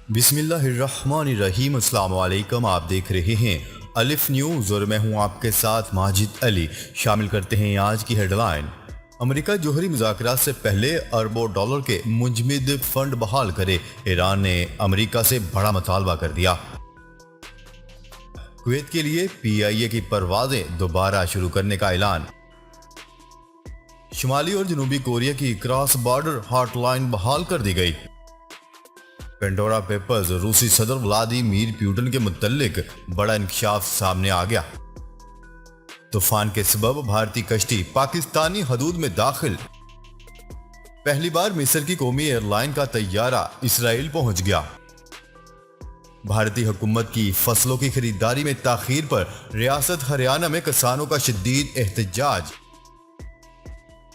بسم اللہ الرحمن الرحیم۔ السلام علیکم، آپ دیکھ رہے ہیں الف نیوز اور میں ہوں آپ کے ساتھ ماجد علی۔ شامل کرتے ہیں آج کی ہیڈ لائن۔ امریکہ جوہری مذاکرات سے پہلے اربوں ڈالر کے منجمد فنڈ بحال کرے، ایران نے امریکہ سے بڑا مطالبہ کر دیا۔ کویت کے لیے پی آئی اے کی پروازیں دوبارہ شروع کرنے کا اعلان۔ شمالی اور جنوبی کوریا کی کراس بارڈر ہاٹ لائن بحال کر دی گئی۔ پینڈورا پیپرز، روسی صدر ولادیمیر پوٹن کے متعلق بڑا انکشاف سامنے آ گیا۔ طوفان کے سبب بھارتی کشتی پاکستانی حدود میں داخل۔ پہلی بار مصر کی قومی ایئر لائن کا طیارہ اسرائیل پہنچ گیا۔ بھارتی حکومت کی فصلوں کی خریداری میں تاخیر پر ریاست ہریانہ میں کسانوں کا شدید احتجاج۔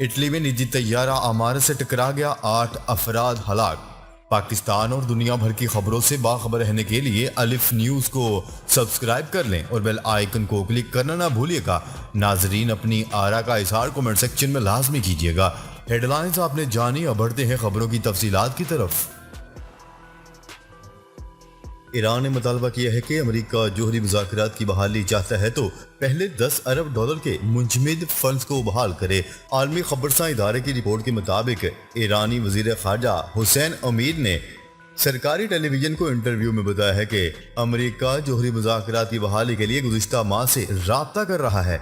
اٹلی میں نجی طیارہ عمارت سے ٹکرا گیا، 8 افراد ہلاک۔ پاکستان اور دنیا بھر کی خبروں سے باخبر رہنے کے لیے الف نیوز کو سبسکرائب کر لیں اور بیل آئیکن کو کلک کرنا نہ بھولیے گا۔ ناظرین، اپنی آراء کا اظہار کمنٹ سیکشن میں لازمی کیجیے گا۔ ہیڈ لائنز آپ نے جانی، اب بڑھتے ہیں خبروں کی تفصیلات کی طرف۔ ایران نے مطالبہ کیا ہے کہ امریکہ جوہری مذاکرات کی بحالی چاہتا ہے تو پہلے 10 ارب ڈالر کے منجمد فنڈز کو بحال کرے۔ عالمی خبرساں ادارے کی رپورٹ کے مطابق ایرانی وزیر خارجہ حسین امیر نے سرکاری ٹیلی ویژن کو انٹرویو میں بتایا ہے کہ امریکہ جوہری مذاکرات کی بحالی کے لیے گزشتہ ماہ سے رابطہ کر رہا ہے۔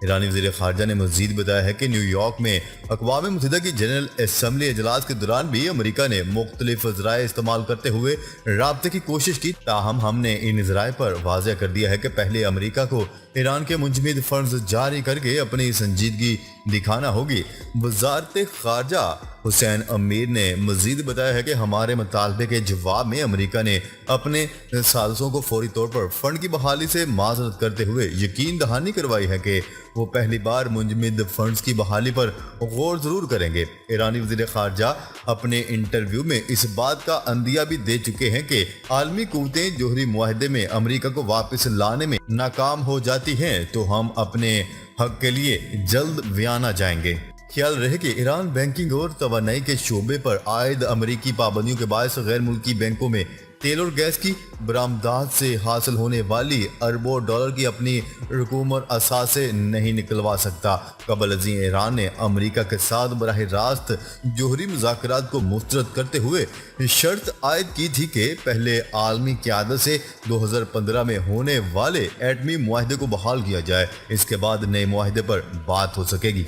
ایرانی وزیر خارجہ نے مزید بتایا ہے کہ نیو یارک میں اقوام متحدہ کی جنرل اسمبلی اجلاس کے دوران بھی امریکہ نے مختلف ذرائع استعمال کرتے ہوئے رابطے کی کوشش کی، تاہم ہم نے ان ذرائع پر واضح کر دیا ہے کہ پہلے امریکہ کو ایران کے منجمد فنڈز جاری کر کے اپنی سنجیدگی دکھانا ہوگی۔ وزارت خارجہ حسین امیر نے مزید بتایا ہے کہ ہمارے مطالبے کے جواب میں امریکہ نے اپنے ثالثوں کو فوری طور پر فنڈ کی بحالی سے معذرت کرتے ہوئے یقین دہانی کروائی ہے کہ وہ پہلی بار منجمد فنڈز کی بحالی پر غور ضرور کریں گے۔ ایرانی وزیر خارجہ اپنے انٹرویو میں اس بات کا عندیہ بھی دے چکے ہیں کہ عالمی قوتیں جوہری معاہدے میں امریکہ کو واپس لانے میں ناکام ہو جاتی ہیں تو ہم اپنے حق کے لیے جلد ویانا جائیں گے۔ خیال رہے کہ ایران بینکنگ اور توانائی کے شعبے پر عائد امریکی پابندیوں کے باعث غیر ملکی بینکوں میں تیل اور گیس کی برآمدات سے حاصل ہونے والی اربوں ڈالر کی اپنی رقوم اور اثاثے نہیں نکلوا سکتا۔ قبل ازیں ایران نے امریکہ کے ساتھ براہ راست جوہری مذاکرات کو مسترد کرتے ہوئے شرط عائد کی تھی کہ پہلے عالمی قیادت سے 2015 میں ہونے والے ایٹمی معاہدے کو بحال کیا جائے، اس کے بعد نئے معاہدے پر بات ہو سکے گی۔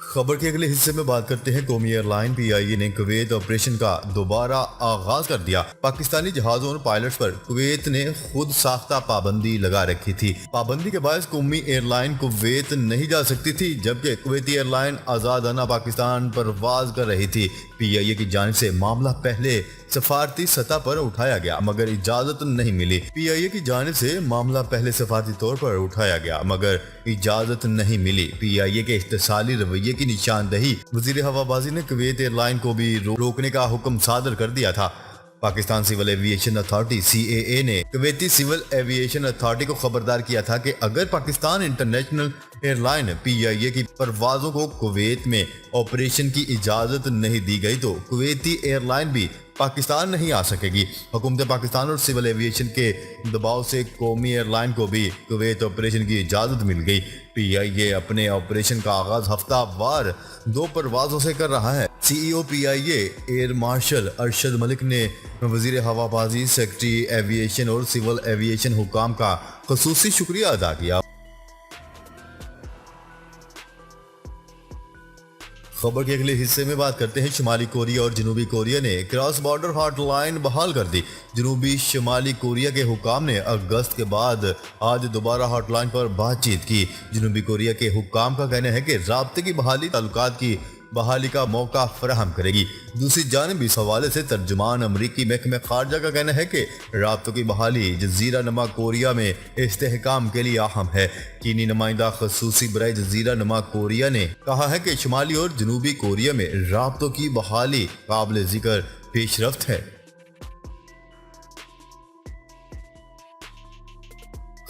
خبر کے اگلے حصے میں بات کرتے ہیں۔ قومی ایئر لائن پی آئی اے نے کویت آپریشن کا دوبارہ آغاز کر دیا۔ پاکستانی جہازوں اور پائلٹس پر کویت نے خود ساختہ پابندی لگا رکھی تھی۔ پابندی کے باعث قومی ایئر لائن کویت نہیں جا سکتی تھی، جبکہ کویتی ایئر لائن آزادانہ پاکستان پرواز کر رہی تھی۔ پی آئی اے کی جانب سے معاملہ پہلے سفارتی سطح پر اٹھایا گیا مگر اجازت نہیں ملی۔ پی آئی اے کی جانب سے معاملہ پہلے سفارتی طور پر اٹھایا گیا مگر اجازت نہیں ملی۔ پی آئی اے کے احتسالی رویے کی نشاندہی وزیر ہوا بازی نے کویت ایئر لائن کو بھی روکنے کا حکم صادر کر دیا تھا۔ Pakistan civil aviation authority C A A نے کویتی سول ایویشن اتھارٹی کو خبردار کیا تھا کہ اگر پاکستان انٹرنیشنل ایئر لائن پی آئی اے کی پروازوں کو کویت میں آپریشن کی اجازت نہیں دی گئی تو کویتی ایئر لائن بھی پاکستان نہیں آ سکے گی۔ حکومت پاکستان اور سول ایویشن کے دباؤ سے قومی ایئر لائن کو بھی کویت آپریشن کی اجازت مل گئی۔ پی آئی اے اپنے آپریشن کا آغاز ہفتہ وار 2 پروازوں سے کر رہا ہے۔ سی ای او پی آئی a air marshal Arshad Malik نے وزیر ہوا بازی، سیکرٹری ایویشن اور سول ایویشن حکام کا خصوصی شکریہ ادا کیا۔ خبر کے اگلے حصے میں بات کرتے ہیں۔ شمالی کوریا اور جنوبی کوریا نے کراس بارڈر ہاٹ لائن بحال کر دی۔ جنوبی شمالی کوریا کے حکام نے اگست کے بعد آج دوبارہ ہاٹ لائن پر بات چیت کی۔ جنوبی کوریا کے حکام کا کہنا ہے کہ رابطے کی بحالی تعلقات کی بحالی کا موقع فراہم کرے گی۔ دوسری جانب اس حوالے سے ترجمان امریکی محکمہ خارجہ کا کہنا ہے کہ رابطوں کی بحالی جزیرہ نما کوریا میں استحکام کے لیے اہم ہے۔ چینی نمائندہ خصوصی برائے جزیرہ نما کوریا نے کہا ہے کہ شمالی اور جنوبی کوریا میں رابطوں کی بحالی قابل ذکر پیش رفت ہے۔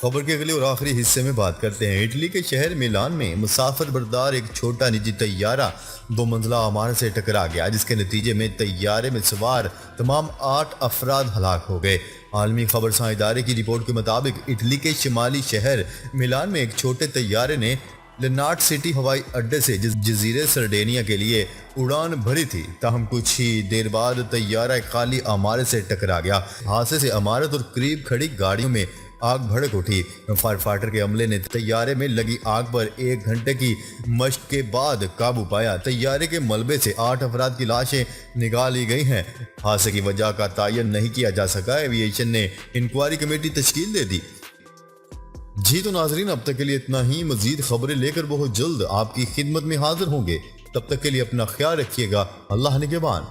خبر کے اگلے اور آخری حصے میں بات کرتے ہیں اٹلی کے شہر میلان میں مسافر بردار ایک چھوٹا نجی طیارہ 2 منزلہ عمارت سے ٹکرا گیا، جس کے نتیجے میں طیارے میں سوار تمام 8 افراد ہلاک ہو گئے۔ عالمی خبرساں ادارے کی رپورٹ کے مطابق اٹلی کے شمالی شہر میلان میں ایک چھوٹے طیارے نے لنارڈ سٹی ہوائی اڈے سے جزیرے سرڈینیا کے لیے اڑان بھری تھی، تاہم کچھ ہی دیر بعد طیارہ ایک خالی عمارت سے ٹکرا گیا۔ حادثے سے عمارت اور قریب کھڑی گاڑیوں میں آگ بھڑک اٹھی۔ فائر فائٹر کے عملے نے طیارے میں لگی آگ پر 1 گھنٹے کی مشق کے بعد قابو پایا۔ طیارے کے ملبے سے 8 افراد کی لاشیں نکالی گئی ہیں۔ حادثے کی وجہ کا تعین نہیں کیا جا سکا۔ ایوییشن نے انکوائری کمیٹی تشکیل دے دی۔ جی تو ناظرین، اب تک کے لیے اتنا ہی۔ مزید خبریں لے کر بہت جلد آپ کی خدمت میں حاضر ہوں گے۔ تب تک کے لیے اپنا خیال رکھیے گا۔ اللہ نگہبان۔